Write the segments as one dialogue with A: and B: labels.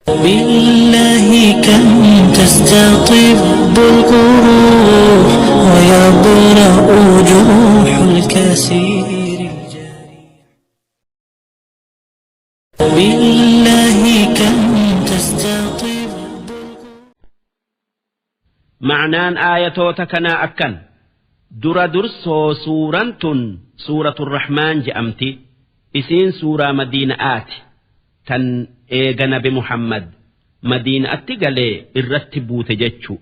A: بالله كم تستطب القروح ويبرأ جروح الكثير بالله كم تستطب.
B: معنان آياتوتكنا أكن درسو سورة الرحمن جأمتي إسين سورة مدينة تن إيغا نبي محمد مدينة أتقالي الرتبو تججو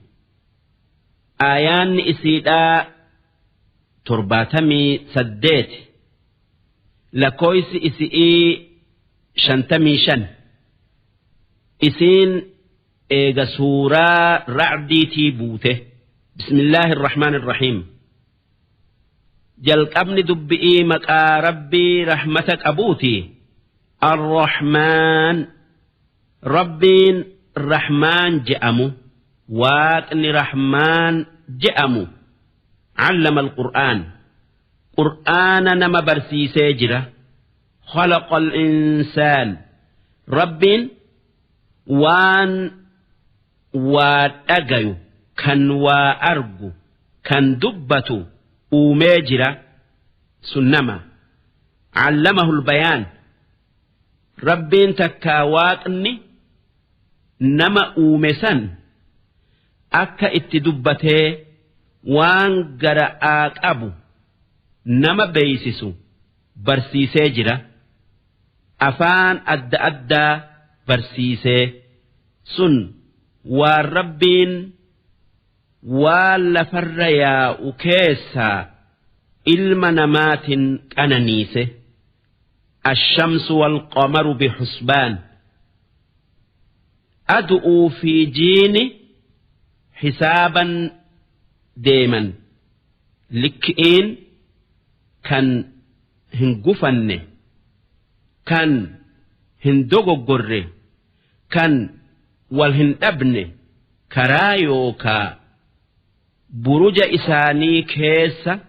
B: آيان إسيدا ترباتمي سديت لكويس إسئي شنتمي شن إسين إيغا سورة رعدي تيبوته. بسم الله الرحمن الرحيم. جلق أبن دبئي مكا ربي رحمتك أبوتي الرحمن ربين الرحمن جأمو واتني رحمن جأمو علم القرآن قرآن نما برسي سيجرة خلق الإنسان ربين وان واتأجيو كان وأرجو كان دبتو وماجرة سنما علمه البيان ربين تكاواتني نما أومسن أكا اتدبته وان قرآك أبو نما بيسسو برسيسي جرا أفان أدى برسيسي سن والربين واللفر يا أكيسا إلما نمات أنانيسه الشمس والقمر بحسبان أدعو في جيني حسابا ديما لكئين كان هنقفن كان هندوغو كان والهندبن كرايوكا بروج إساني كيسا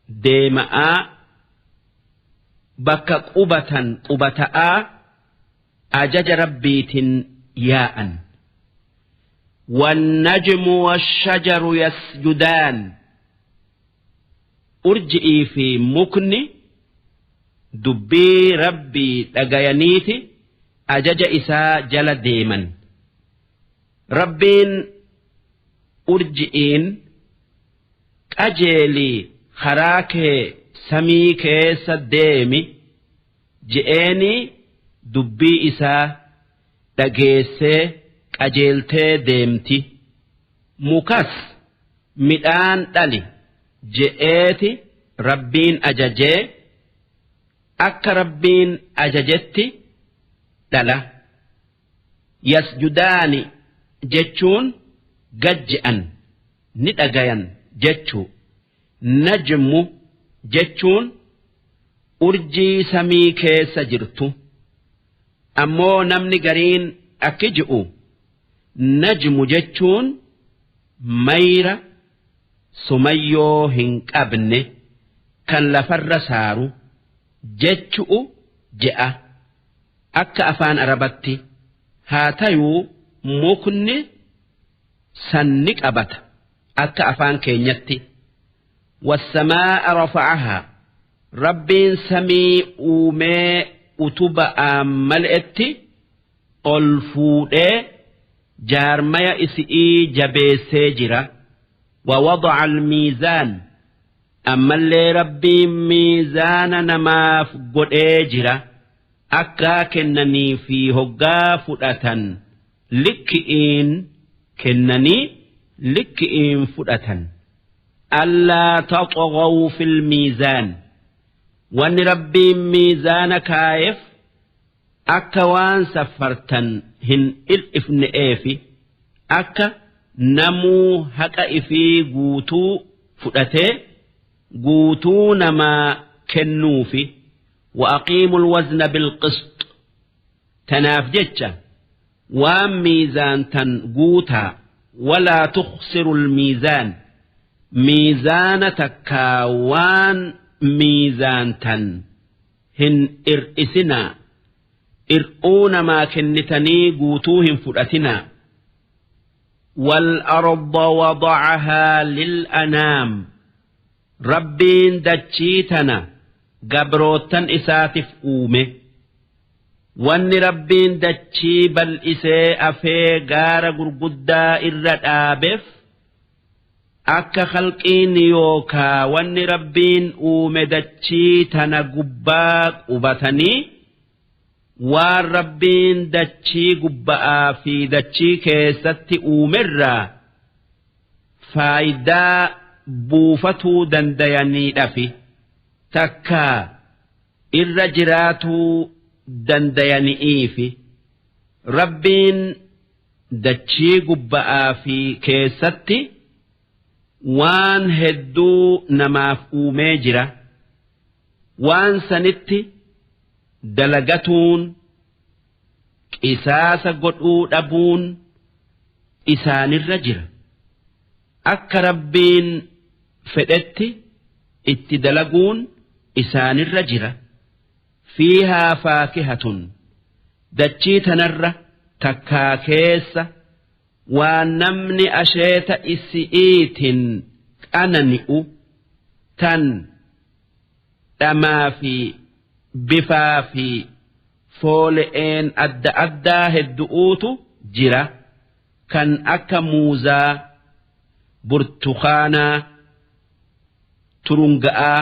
B: ديماء بكا قبتا أجج ربيت ياء والنجم والشجر يسجدان أرجئي في مكن دبي ربي لغيانيتي أجج إسا جل ديما ربين أرجئين أجيلي خراكي samii keessa deemi je'eeni dubbii isaa dhageessee qajeeltee deemti mukas midhaan dhali je'eeti rabbiin ajajee akka rabbiin ajajetti dhala yasjudaani jechuun gajje'an ni dhagayan jechuu najmu jechuun urjii samii keessa jirtu ammoo namni gariin akki ji'u najmu jechuun mayra sumayyoo hin qabne kan lafarra saaru jechu'u je'a akka afaan arabatti haa tayuu mukni sanni qabata akka afaan keenyatti. والسماء رفعها ربين سمي أومي أتبأ ملئتي ألفوئي جارميا إسئي جبي سيجرة ووضع الميزان أما اللي ربي ميزان نما فقد إجرة أكا كنني في هقا فؤة لكئين كنني لكئين فؤة ألا تطغوا في الميزان وان ربي ميزان كايف أكوان سفرتن هن الإفن إيفي أكا نمو هكا إفي قوتو فؤته قوتو نما كنوفي وأقيموا الوزن بالقسط تنافجتش وان ميزان تن قوتا ولا تخسروا الميزان ميزان تكاوان ميزان تن هن إرئسنا ir'uuna maa kennitanii guutuu hin fudhatinaa. والأرض وضعها للأنام ربين دچيتنا قبروتن إساتف أومه وان ربين دچي بل إسي أفي غار قرقدا إرد آبف أكا خلقين يوكا وان ربين أومه دچيتنا قباق أبتني waan rabbiin dachii gubba'aa fi dachii keessatti uumerraa faayidaa buufatuu dandayaniidhafi takkaa irra jiraatuu dandayani'iifi rabbiin dachii gubba'aa fi keessatti waan hedduu namaaf uumee jira waan sanitti dalagatuun qisaasa godhuu dhabuun isaanirra jira akka rabbiin fedhetti itti dalaguun isaanirra jira fiihaa faakihatun dachii tanarra takkaa keessa waan namni asheeta isi'iitin qanani'u tan dhamaa fi bifaa fi foole'een adda addaa heddu'uutu jira kan akka muuzaa burtukaanaa turunga'aa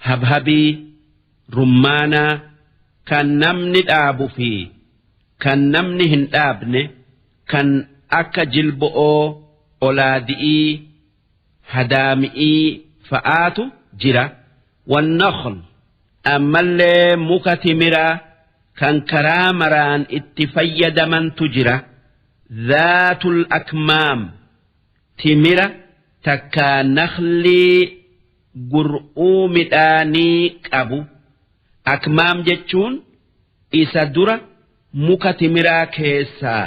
B: habhabii rummaanaa kan namni dhaabu fi kan namni hin dhaabne kan akka jilbo'oo olaadi'ii hadaami'ii fa'aatu jira wannakhl ammallee muka timiraa kan karaa maraan itti fayyadamantu jira dhaatul akmaam timira takkaa nakhlii gur'uu midhaanii qabu akmaam jechuun isa dura muka timiraa keessaa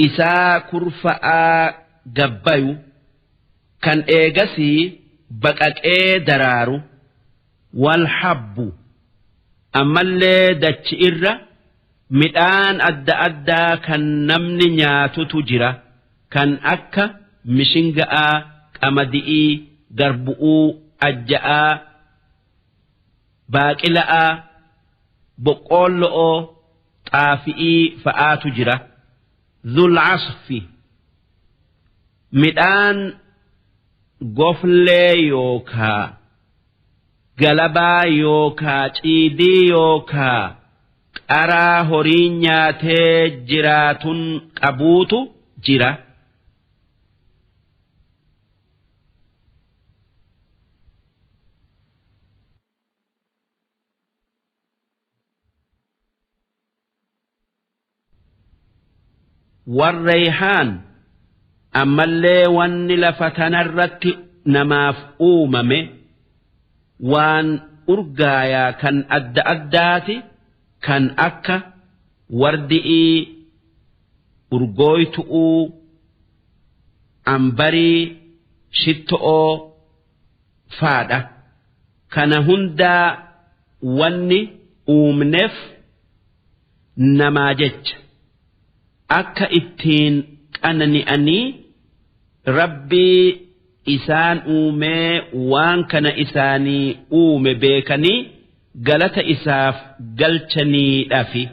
B: isaa kurfa'aa gabbayu kan eegasii baqaqee daraaru والحب أما اللي دتش إرّا midhaan adda addaa kan namni nyaatu jira kan akka mishinga'aa qamadi'ii garbu'uu ajja'aa baaqila'aa boqqoollo'oo xaafi'ii fa'aatu jira dhul asfi midhaan goflee yookaa galabaa yookaa ciidii yookaa qaraa horiin nyaatee jiraatun qabuutu jira. Warreeyhaan ammallee wanni lafa tanarratti namaaf uumame waan urgaayaa kan adda addaati kan akka wardi'ii urgooytu'uu ambarii shitto'oo faadha kana hundaa wanni uumneef namaa jecha akka ittiin qanani'anii rabbii isaan uumee waan kana isaanii uume beekanii galata isaaf galchaniidhafi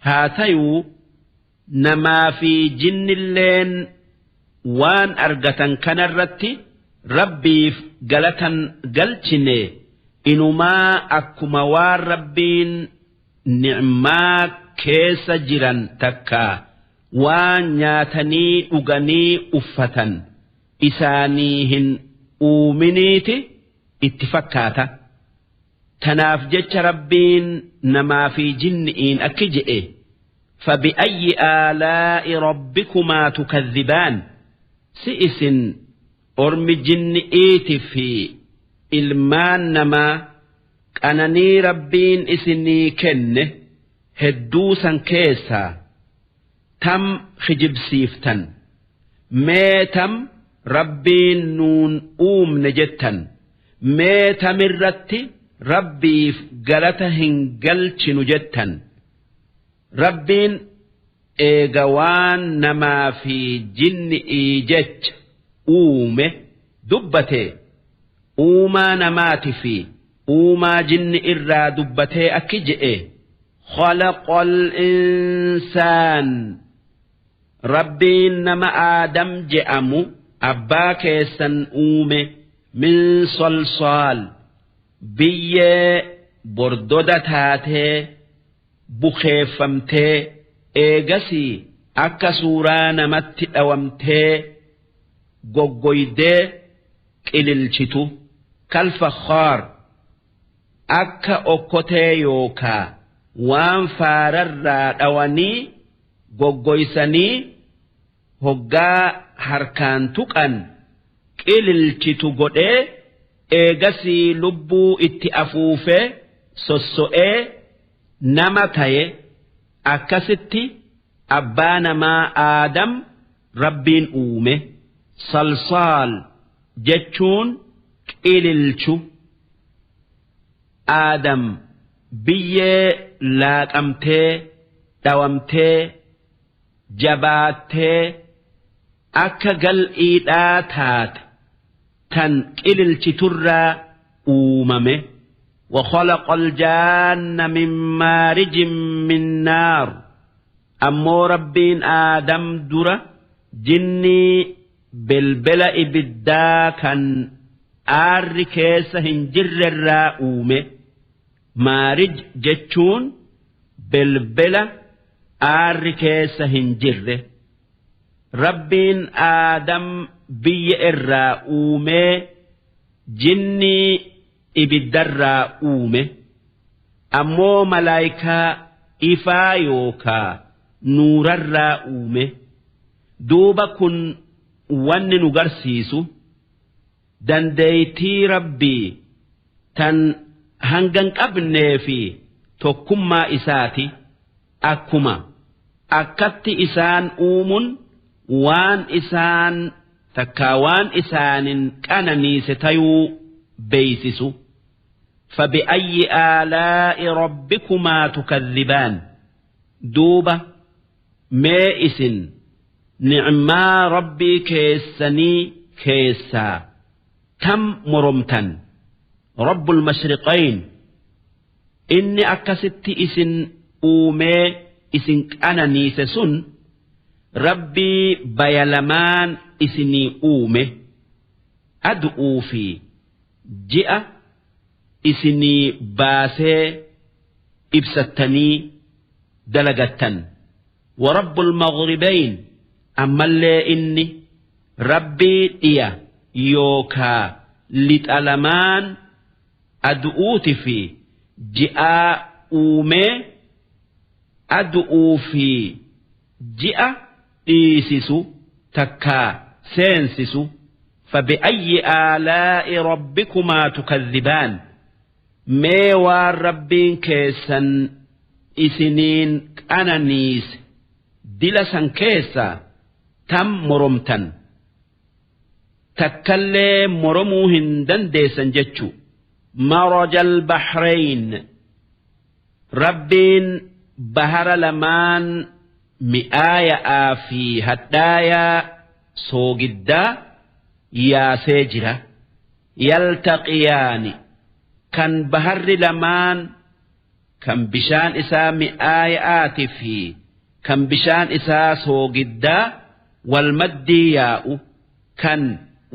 B: haa tayuu namaa fi jinnilleen waan argatan kanarratti rabbiif galatan galchine inumaa akkuma waan rabbiin ni'maa keessa jiran takkaa waan nyaatanii dhuganii uffatan isaanii hin uuminiiti itti fakkaata. Tanaaf jecha rabbiin namaa fi jinni'iin akki je'e fabi'ayyi aalaa'i rabbikumaa tukadhibaan si isin ormi jinni'iiti fi ilmaan namaa qananii rabbiin isinii kenne hedduu san keessaa tam kijibsiiftan mee tam rabbiin nuun uumne jettan mee tamirratti rabbiif galata hin galchinu jettan ربين إيجوان نما في جن إيجج أومه دبته أوما نمات في أوما جن إرى دبته أكجئ خلق الإنسان ربين نما آدم جأمو أبا كيسن أومه من صلصال بيه بردودة تاته بخيفمته إيغسي أكا سورانا مت أومته غوغويده إللشتو كالفخار أكا أوكوتي يوكا وان فارر أواني غوغويساني هقا harkaan tuqan qililchitu godhee eegasii lubbuu itti afuufee sosso'ee nama taye akkasitti abbaa namaa aadam rabbiin uume salsaal jechuun qililchu aadam biyyee laaqamtee dhawamtee jabaattee akka gal'iidhaa taate tan qililchiturraa uumame وخلق الجان من مارج من نار أمو ربين آدم درة جني بلبل إبدا كان آر كيسة هنجر الرؤومة مارج جتشون بلبل آر كيسة هنجر ربين آدم بي الرؤومة جني ibiddarraa uume ammoo malaayikaa ifaa yookaa nuurarraa uume duuba kun wanni nu garsiisu dandeeytii rabbii tan hangan qabnee fi tokkummaa isaati akkuma akkatti isaan uumun waan isaan takkaa waan isaanin qananiise tayuu بيسسو فبأي آلاء ربكما تكذبان دوبة مائس نعما ربي كيسني كيسا تم مرمتا رب المشرقين إني أكست إسن أومي إسن أنا نيسسن ربي بيلمان إسني أومي أدعو في ji'a isinii baasee ibsattanii dalagattan warabbul maghribayn ammallee inni rabbii dhiya yookaa lixalamaan adu'uuti fi ji'aa uumee adu'uu fi ji'a dhiisisu takkaa seensisu فبأي آلاء ربكما تكذبان ميوى ربين كيسا إسنين أنانيس دلسا كيسا تم مرمتا تكلم مرموهن دنديسا جتشو مرج البحرين ربين بهر لمان مئايا آفي هدايا سوغدا yaasee jira yaltaqiyaani kan baharri lamaan kan bishaan isaa mi'aayaati fi kan bishaan isaa soogiddaa wal maddii yaa'u kan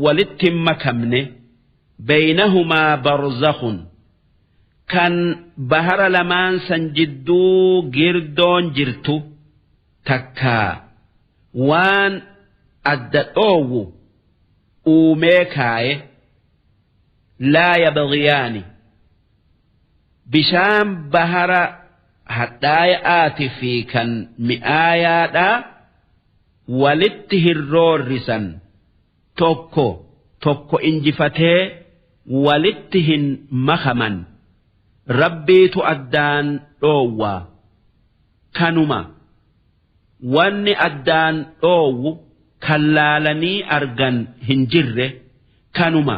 B: walitti makamne baynahumaa barzakhun kan bahara lamaan san jidduu girdoon jirtu takkaa waan adda dhoowwu uumee kaaye laa yabghiyaani bishaan bahara hadhaaya'aati fi kan mi'aayaadhaa walitti hirroorrisan tokko injifatee walitti hin makaman rabbiitu addaan dhoowwaa kanuma wanni addaan dhoowwu kan laalanii argan hin jirre kanuma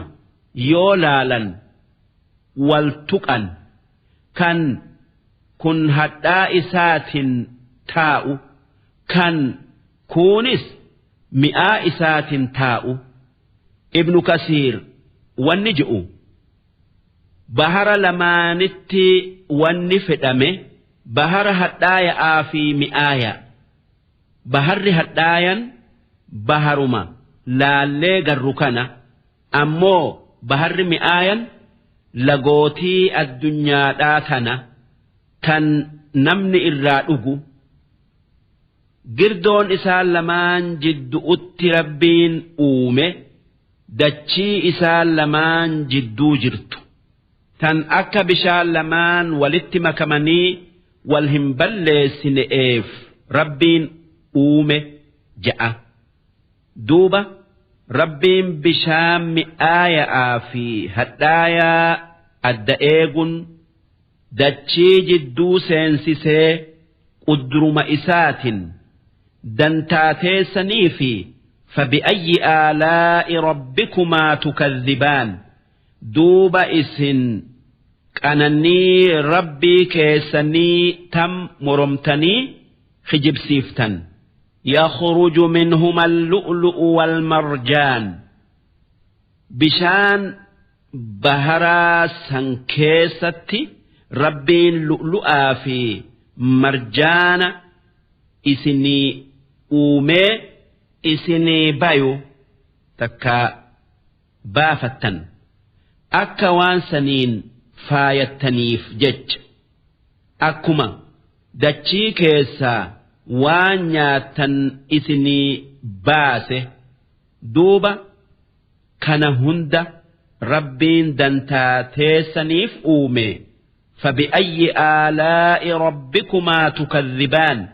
B: yoo laalan wal tuqan kan kun hadhaa isaatiin taa'u kan kunis mi'aa isaatin taa'u ibnu kasiir wanni ji'u bahara lamaanitti wanni fedhame bahara hadhaaya'aa fi mi'aaya baharri hadhaayan baharuma laallee garru kana ammoo baharri mi'aayan lagootii addunyaadhaa tana tan namni irraa dhugu girdoon isaan lamaan jidduutti rabbiin uume dachii isaan lamaan jidduu jirtu tan akka bishaan lamaan walitti makamanii wal hin balleessine'eef rabbiin uume ja'a duuba rabbiin bishaan mi'aaya'aa fi hadhaayaa adda eegun dachii jidduu seensisee qudruma isaatin dantaateessanii fi فبأي آلاء ربكما تكذبان دوب إسن كأنني ربي كيسني تم مرمتني خجب سيفتن يخرج منهما اللؤلؤ والمرجان بشان بهرا سنكيستي ربين لؤلؤا في مرجان إسني أومي إسني بايو تكا بافتن أكا وان سنين فايتنيف جج أكما دچي كيسا waan nyaatan isinii baase duuba kana hunda rabbiin dantaateessaniif uume فبأي آلاء ربكما تكذبان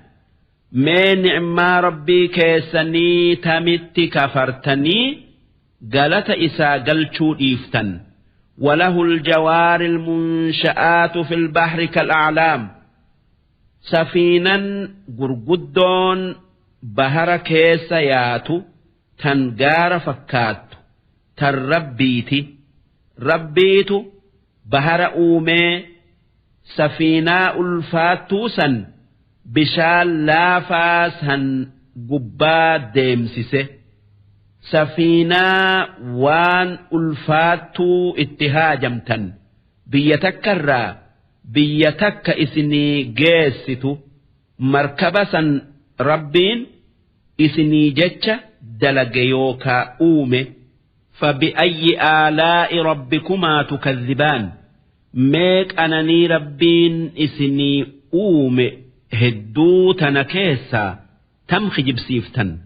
B: ما نعما ربي كيسني تمت كفرتني قالت إسا قلتو إفتن وله الجوار المنشآت في البحر كالأعلام سفينا غرغدون بهر كيس ياتو تنغار فكات تربيتي ربيتو بهر أومي سفينا ألفاتوسا بشال لافاسا قباد ديمسسه سفينا وان ألفاتو اتهاجمتا بيتكرر بيتك إسني جيستو مركبسا ربين إسني جتش دلقيوكا أومي فبأي آلاء ربكما تكذبان ميك أنني ربين إسني أومي هدو تنكيسا تمخج بسيفتن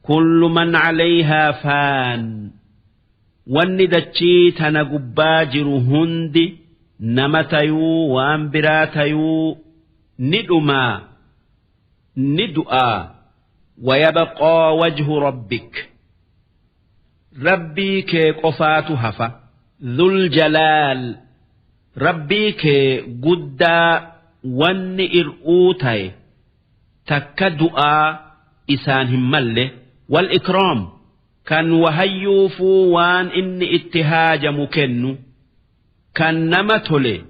B: كل من عليها فان والندتشي تنقباجر هندي نمتيو وانبراتيو ندما ندؤا ويبقى وجه ربك ربي كي قفات هفا ذو الجلال ربي كي قدا ون إرؤوتي تكدؤا إسانهم مله والإكرام كان وهيوفو وان إن اتهاج مكنو كان نمتولي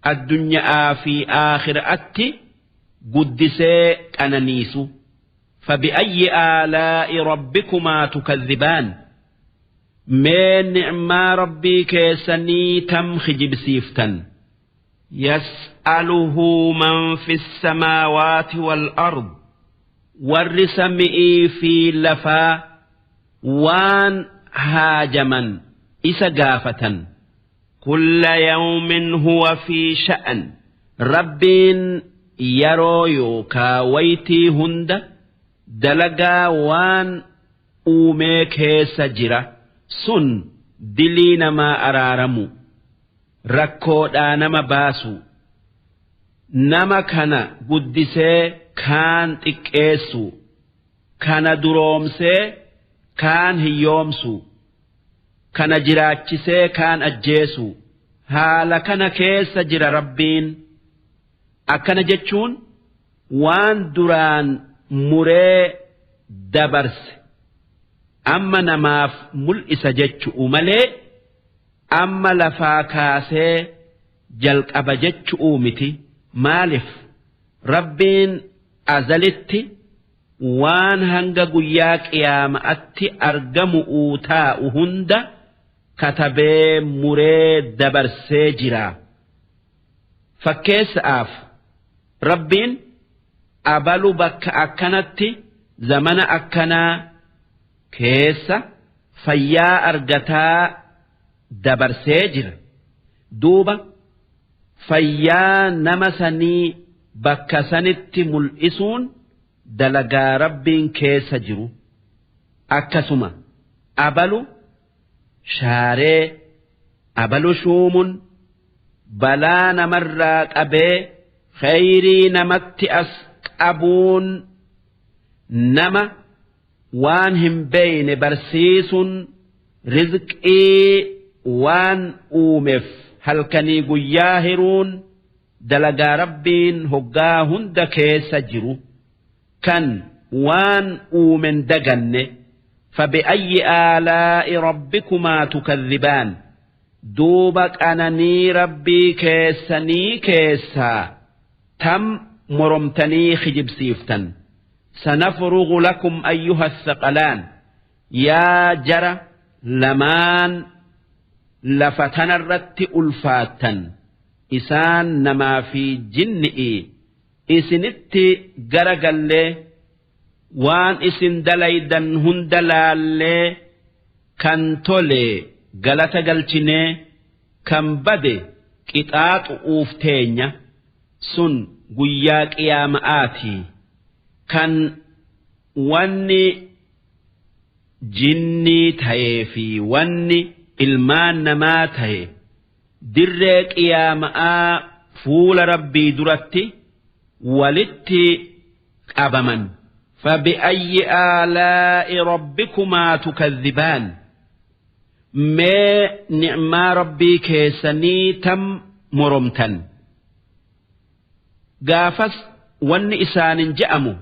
B: الدنيا في آخر أتي قدسي أنانيسو فبأي آلاء ربكما تكذبان من نعما ربي كيسني تمخج بسيفتن يسأله من في السماوات والأرض والرسمئي في لفا وان هاجما إسقافة كل يوم هو في شأن ربين يرو يوكا ويتي هند دلقا وان أوميك سجرة سن دلين ما أرارمو ركودا نما باسو نما كان قدسي كان تكيسو كان درومسي كان هيومسو كان جراچسي كان أجيسو هالا كان كيس جرا ربين أكن جتشون وان دران مري دبرس أما نماف ملئس جتشو ملي أما لفاكاسي جلق أبجتشو متي مالف ربين azalitti waan hanga guyyaa qiyaama'atti argamu taa'u hunda katabee muree dabarsee jira. Fakkeessaaf Rabbiin abalu bakka akkanatti zamana akkanaa keessa fayyaa argataa dabarsee jira. Duuba fayyaa nama sanii bakka sanitti mul'isuun dalagaa Rabbiin keessa jiru. Akkasuma abalu shaaree abalu shuumun balaa namarraa qabee khayrii namatti as qabuun nama waan hin beeyne barsiisuun rizqii waan uumeef halkanii guyyaa hiruun dalagaa Rabbiin hoggaa hunda keessa jiru kan waan uumen daganne فبأي آلاء ربكما تكذبان دوبا قنني ربي كيسني كيسا تم مرمتني خجب سيفتن سنفرغ لكم أيها الثقلان يا جرى لمان لفتن الرت ألفاتا إسان نما في جنئي إسنت جرقل waan isin dalaydan hunda laallee kan tole galata galchinee kan bade qixaaxu'uuf teenya sun guyyaa qiyaama'aati kan wanni jinnii ta'ee fi wanni ilmaan namaa ta'e dirree qiyaama'aa fuula Rabbii duratti walitti qabaman. فبأي آلاء ربكما تكذبان ما نعم ربي كيسني تم مرمتن قافس ون إسان جأمو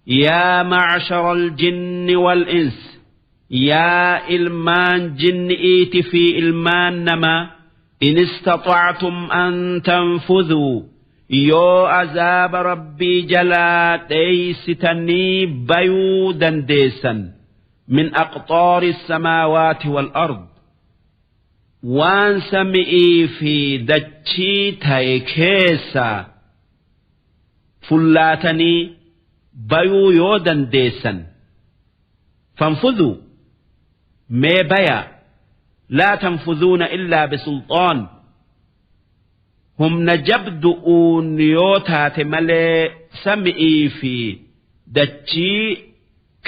B: يا معشر الجن والإنس يا إلمان جن إيت في إلمان نما إن استطعتم أن تنفذوا yoo azaaba rabbii jalaa dheeysitanii bayuu dandeessan min aqxaari samaawaati wal ard waan sami'ii fi dachii ta'e keessaa fullaatanii bayuu yoo dandeessan fanfudhuu mee bayaa laa tanfudhuuna illaa bisulxaan humna jabdu'uun yoo taate malee sami'ii fi dachii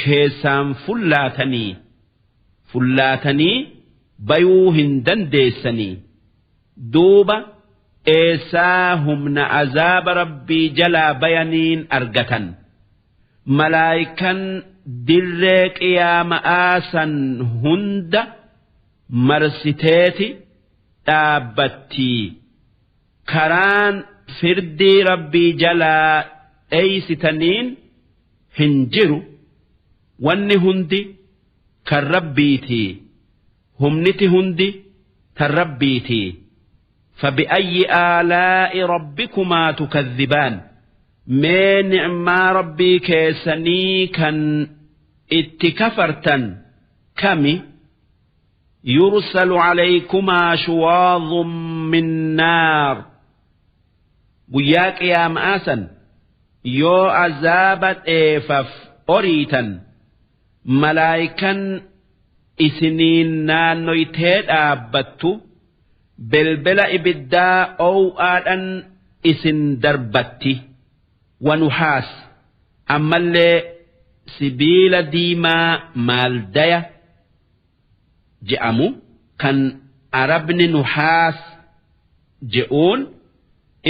B: keessaan fullaatanii bayuu hin dandeessanii duuba eessaa humna azaaba rabbii jalaa bayaniin argatan malaayikan dirree qiyaama'aa san hunda marsiteeti dhaabbattii. karaan firdii rabbii jalaa dheeysitaniin hin jiru wanni hundi kan rabbiitii humniti hundi kan rabbiitii فبأي آلاء ربكما تكذبان ما نعم ربي كيسني كان اتكفرتا كمي يرسل عليكما شواظ من نار guyyaa qiyaama'aasan yoo azaaba dheefaf oriitan malaayikan isiniin naannoytee dhaabbattu belbela ibiddaa ow'aadhan isin darbatti wanuhaas ammallee sibiila diimaa maaldaya je'amu kan arabni nuhaas je'uun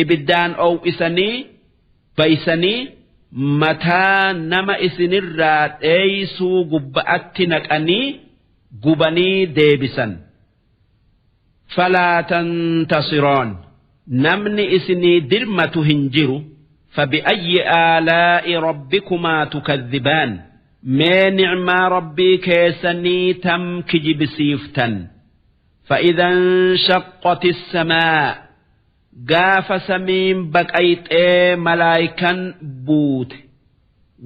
B: ibiddaan ow'isanii baysanii mataa nama isinirraa dheeysuu gubba'atti naqanii gubanii deebisan falaa tantasiroon namni isinii dirmatu hin jiru فبأي آلاء ربكما تكذبان ما نعم ربي كيسني تم كجب سيفتن فإذا انشقت السماء قاف سمين بقيت ملايكا بوت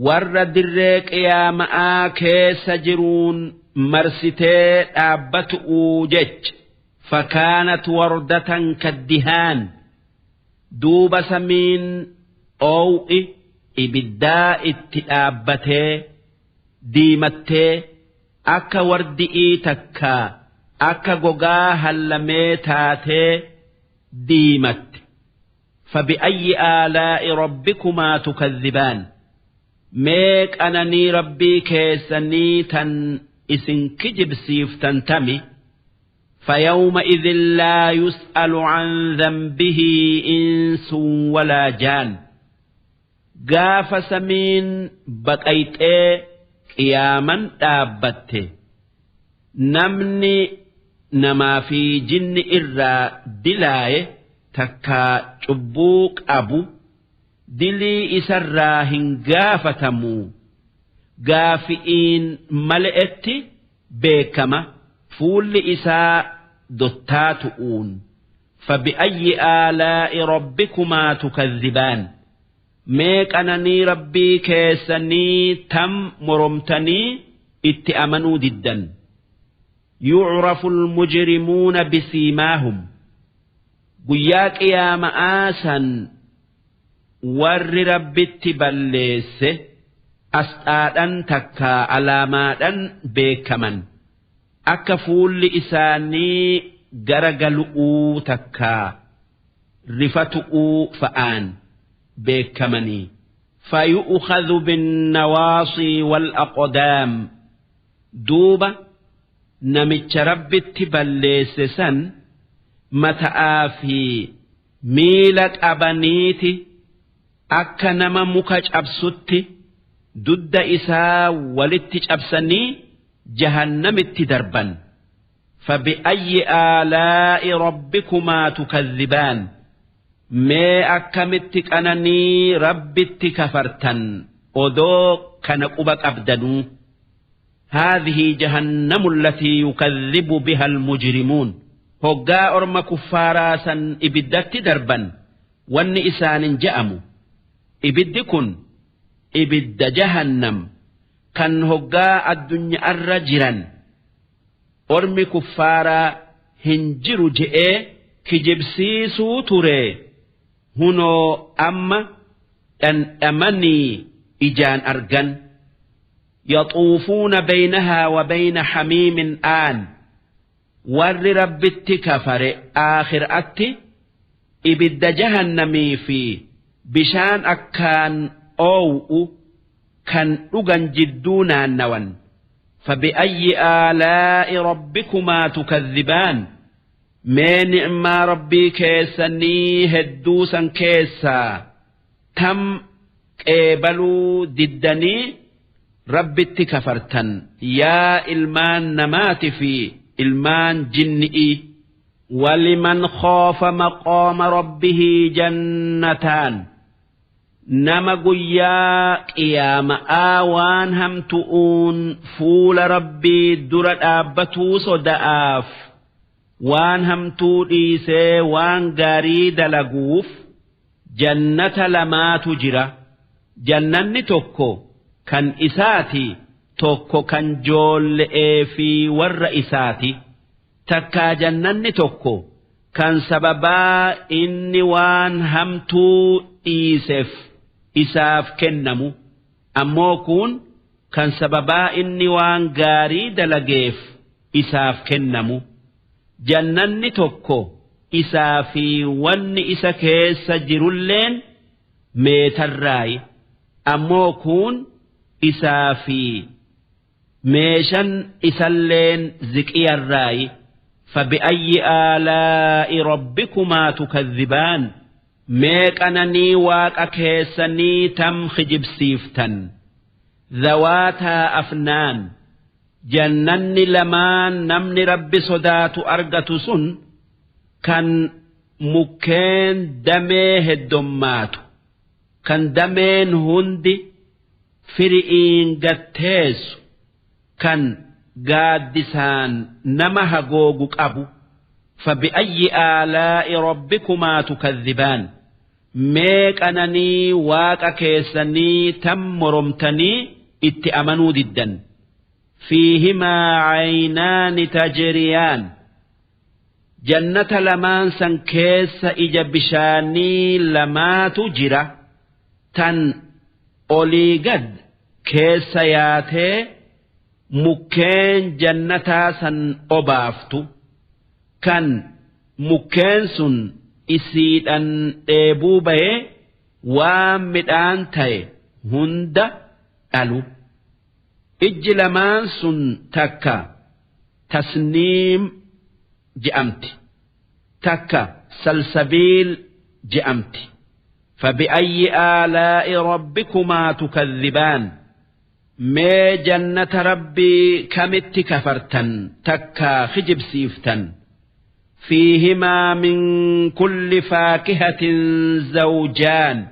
B: warra dirree qiyama'aa keessa jiruun marsitee dhaabbatu'uu jech fakaanat wardatan kaddihaan duuba samiin oow'i ibiddaa itti dhaabbatee diimattee akka wardi'ii takkaa akka gogaa hallamee taatee diimatte fabi'ayyi aalaa'i rabbikumaa tukadhibaan mee qananii rabbii keessanii tan isin kijibsiiftan tami فيومئذ لا يسأل عن ذنبه إنس ولا جان قاف سمين بقيت قياما دابت نمني نما في جن إرى دلاي تكا شبوك أبو دلي إسراهن قافتمو قافئين ملئتي بيكما فول إساء دتاتؤون فبأي آلاء ربكما تكذبان ميك أنني ربي كيسني تم مرمتني اتأمنوا جدا يعرف المجرمون بسيماهم قياك يا مآسا ور ربي اتبليس أسآدن تكا علامادا بيكمن akka fuulli isaanii garagalu'uu takkaa rifatu'uu fa'aan beekamanii fayu'ukhadhu binnawaasii wal aqdaam duuba namicha rabbitti balleesse san mata'aa fi miila qabaniiti akka nama muka cabsutti dudda isaa walitti cabsanii جهنم التدربا فبأي آلاء ربكما تكذبان ما أكمتك أنني ربتك كفرتا أذو كنقبك أبدنو هذه جهنم التي يكذب بها المجرمون هقا أرم كفاراسا إبدت دربا والنئسان جأموا إبدكن إبد جهنم kan hoggaa addunyaa irra jiran ormi kuffaaraa hin jiru je'ee kijibsiisuu ture hunoo amma dhandhamanii ijaan argan yaxuufuuna baynahaa wa bayna hamiimin aan warri rabbitti kafare aakhiraatti ibidda jahannamii fi bishaan akkaan oow'u كان أغن جدونا نوان فبأي آلاء ربكما تكذبان من ما ربي كيسني هدوسا كيسا تم قبلوا ضدني ربي اتكفرتا يا إلمان نمات في إلمان جنئي ولمن خاف مقام ربه جنتان nama guyyaa qiyama'aa waan hamtu'uun fuula rabbii dura dhaabbatuu soda'aaf waan hamtuu dhiisee waan gaarii dalaguuf jannata lamaatu jira jannanni tokko kan isaati tokko kan joolle'ee fi warra isaati takkaa jannanni tokko kan sababaa inni waan hamtuu dhiiseef isaaf kennamu ammoo kun kan sababaa inni waan gaarii dalageef isaaf kennamu jannanni tokko isaa fi wanni isa keessa jirulleen meetarraayi ammoo kun isaa fi meeshan isalleen ziqiyarraayi فبأي آلاء ربكما تكذبان ميك أنني واك أكيسني تم خجب سيفتن ذواتا أفنان جنن لمان نمن رب صدات أرقة سن كان مكين دميه الدمات كان دمين هندي فرئين قتيس كان قادسان نمها قوقك أبو فبأي آلاء ربكما تكذبان meeq ananii waaqa keessanii tam moromtanii itti amanuu diddan fiihimaa caynaani tajriyaan jannata lamaan san keessa ija bishaanii lamaatu jira tan olii gad keessa yaatee mukkeen jannataa san obaaftu kan mukkeen sun isiidhan dheebuu baye waan midhaan ta'e hunda dhalu ijji lamaan sun takka tasniim je'amti takka salsabiil je'amti فبأي آلاء ربكما تكذبان ما جنة ربي كمت كفرتن تكا خجب سيفتن فيهما من كل فاكهة زوجان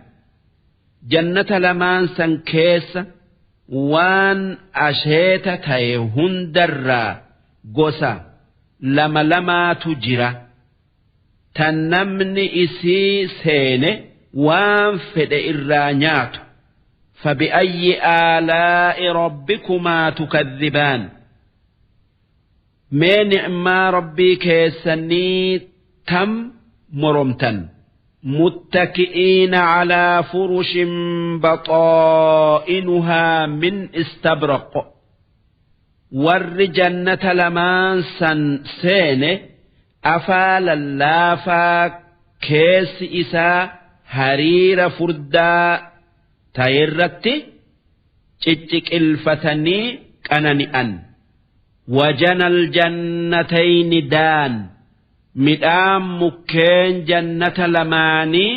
B: جنة لمان سنكيس وان أشيت تيهن درا قوسا لما تجرى تنمن إسي سينه وان فد الرانيات فبأي آلاء ربكما تكذبان من نعما ربي كيسني تم مرمتن متكئين على فرش بطائنها من استبرق ور جنة لمان سن أفال اللافا كيس إسا hariira furdaa tayirratti cicciqilfatanii qanani'an wajanal jannatayni daan midhaan mukkeen jannata lamaanii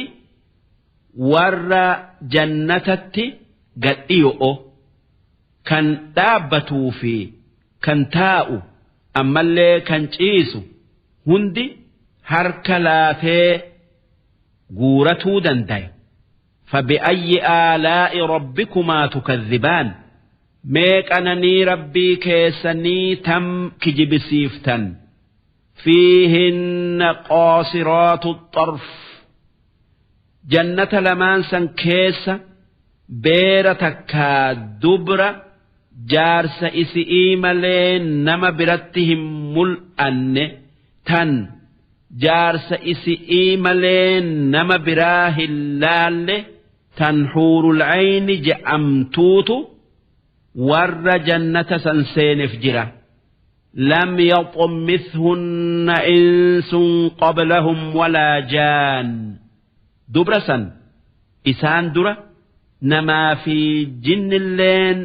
B: warra jannatatti gadhiyo'o kan dhaabbatuu fi kan taa'u ammallee kan ciisu hundi harka laafee guuratuu dandaye فبأي آلاء ربكما تكذبان ميك أنني ربي كيسني تم كجب سيفتن فيهن قاصرات الطرف جنة لمان سن كيس بيرتك دبر جارس إسئيم لين نما برتهم ملأن تن jaarsa isii malee nama biraa hin laalle tan huurul ayni je'amtuutu warra jannata san seenef jira lam yaxummithunna insun qablahum walaa jaan dubra san isaan dura namaa fi jinnilleen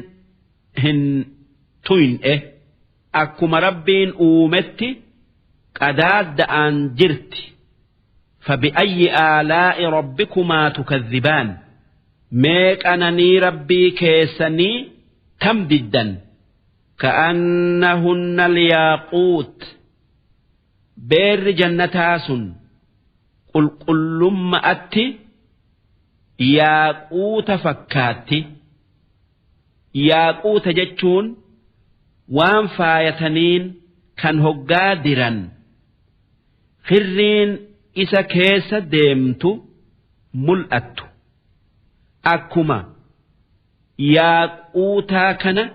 B: hin tuyne akkuma rabbiin uumetti قداد أن جرت فبأي آلاء ربكما تكذبان ميك أنني ربي كيسني تمددا كأنهن الياقوت بير جنتاس قل لما أتي ياقوت فكاتي ياقوت جتشون وان فايتنين كان هقادرا خرين إسا كيسا ديمتو ملأتو أكما ياقوتا كان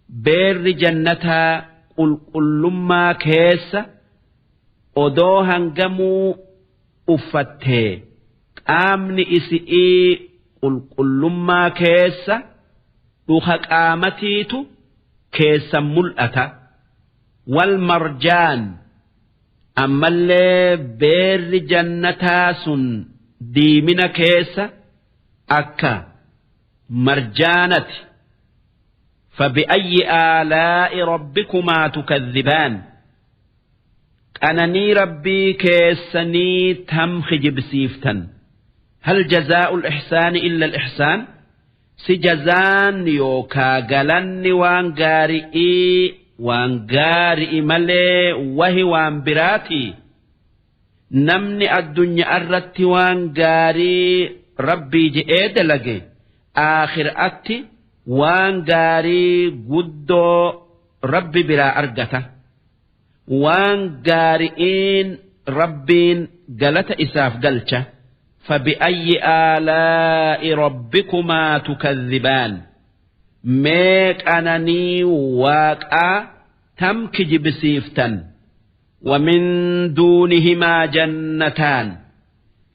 B: بير جنتا قل لما كيسا odoo hangamuu uffattee qaamni isii qulqullummaa keessa dhuka qaamatiitu keessa mul'ata wal marjaan ammallee beerri jannataa sun diimina keessa akka marjaanati فبأي آلاء ربكما تكذبان أنني ربي كيسني تم خجب سيفتن هل جزاء الإحسان إلا الإحسان سجزان يوكا غلن وان غارئي ملي وهي وان براتي نمني الدنيا أردت وان غاري ربي جئد لغي آخر أتي وان غاري قدو ربي برا أرغته وان غارئين ربين غلط إساف غلچة فبأي آلاء ربكما تكذبان ميك أنني واقع تم كجب سيفتن ومن دونهما جنتان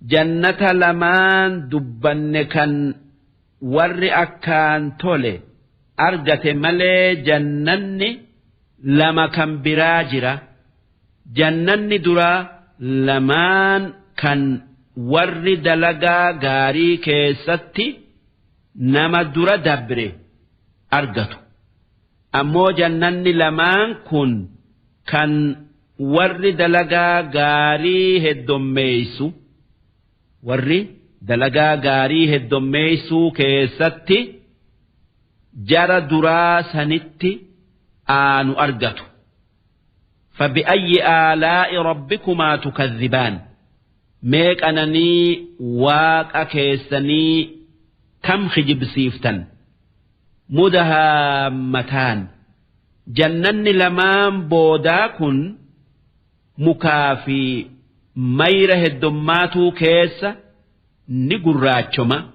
B: جنة لمان دبن كان ور أكان تولي أرجت ملي جنن لما كان براجرة جنن درا لمان كان ور دلقا غاري كيستي نما درا دبري أرجتو أمو جنن لمان كان ور دلقا غاري هدوميسو ور دلقا غاري هدوميسو كيستي جرى درا سنتي آن أرجتو فبأي آلاء ربكما تكذبان ميك أنني واق أكيسني كم خجب سيفتن مدهامتان جنن لمان بوداكن مكافي ميره الدماتو كيس نقراتشما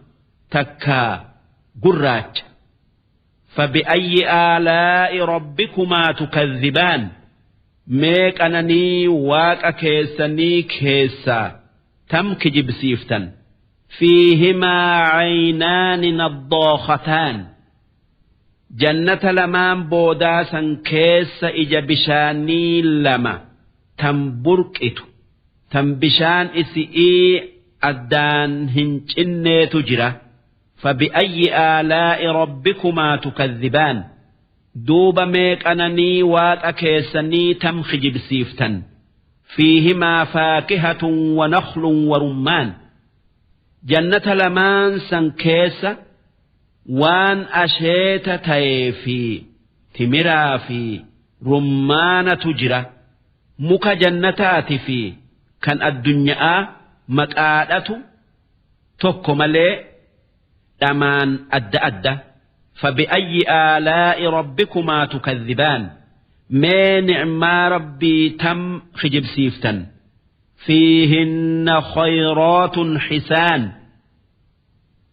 B: تكا قراتش فبأي آلاء ربكما تكذبان ميك أنني واق كيسني كيسا تم كجب سيفتن فيهما عينان نضاختان جنة لمان بوداسا كيس إجا بشاني لما تم بركتو تم بشان إسئي أدان هنجنة تجرى فبأي آلاء ربكما تكذبان دوب ميك أنني واق كيسني تم خجب سيفتن فيهما فاكهة ونخل ورمان جنة لمان سنكيس وان أشيت تيفي تمرا في رمان تجرى مك جنتات في كان الدنيا مكادة تكمل دمان أدى فبأي آلاء ربكما تكذبان ما نعما ربي تم خجب سيفتن فيهن خيرات حسان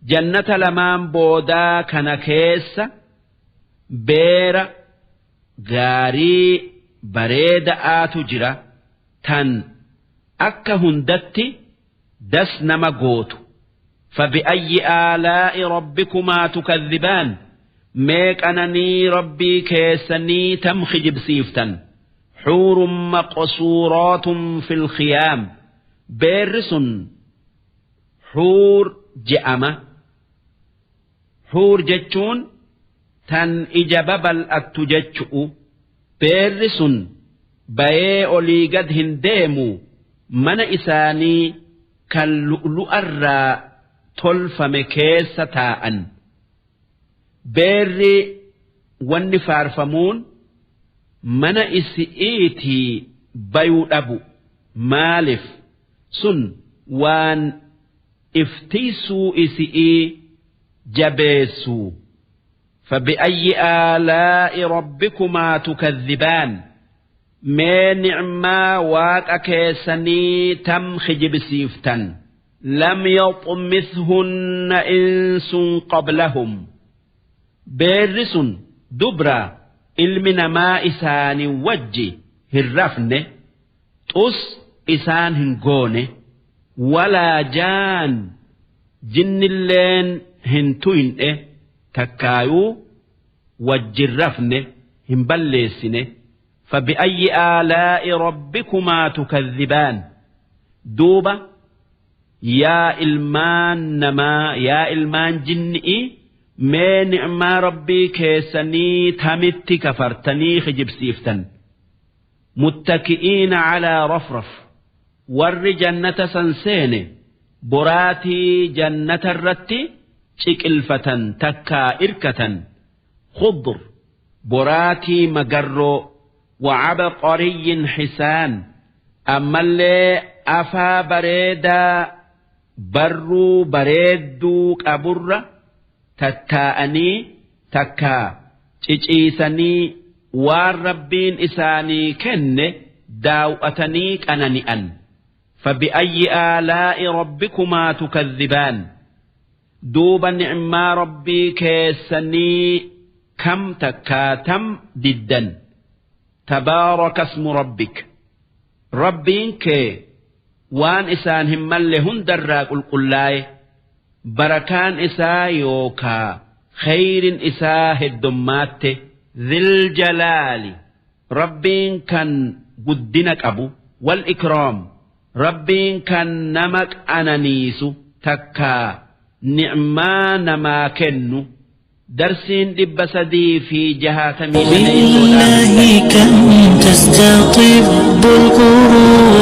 B: جنة لمان بودا كنكيس بير غاري بريد آتجرة تن أكا هندتي دس نمغوت فبأي آلاء ربكما تكذبان ميك أنني ربي كيسني تمخجب سيفتن حور مقصورات في الخيام بيرس حور جأمة حور جتشون تن إجاببل أتجتشؤ بيرس بيه أولي قد هنديمو من إساني كاللؤلؤ الرا تلف مكيس تاءً بيري واني فارفمون من إسئيتي بيو أبو مالف سن وان افتيسو إسئي جبيسو فبأي آلاء ربكما تكذبان ما نعما واك كيسني تم خجب سيفتن لم يطمثهن إنس قبلهم بيرس دبرا علمنا ما إسان وجي هرفن تس إسان هنقون ولا جان جن اللين هنتوين تكايو وجرفن هنبلسن فبأي آلاء ربكما تكذبان دوبا يا إلمان نما يا إلمان جنئي ما نعما ربي كيسني تمت كفرتني خجب سيفتن متكئين على رفرف ور جنة سنسين براتي جنة الرتي شكلفة تكا إركة خضر براتي مقرو وعبقري حسان أما اللي أفا بريدا برو بريدوك أبرّ تتاءني تكا تجيسني والربين إساني كن داوأتني كنني أن فبأي آلاء ربكما تكذبان دوبا نعما ربي كيسني كم تكاتم ددا تبارك اسم ربك ربينك وان إسان هم لهن دراك القلاي بركان إسا يوكا خير إسا الدمات ذي الجلال ربين كان قدنك أبو والإكرام ربين كان نمك أنانيسو تكا نعما نما كنو درسين دبسدي في جهات
A: بالله كم تستطيب القلوب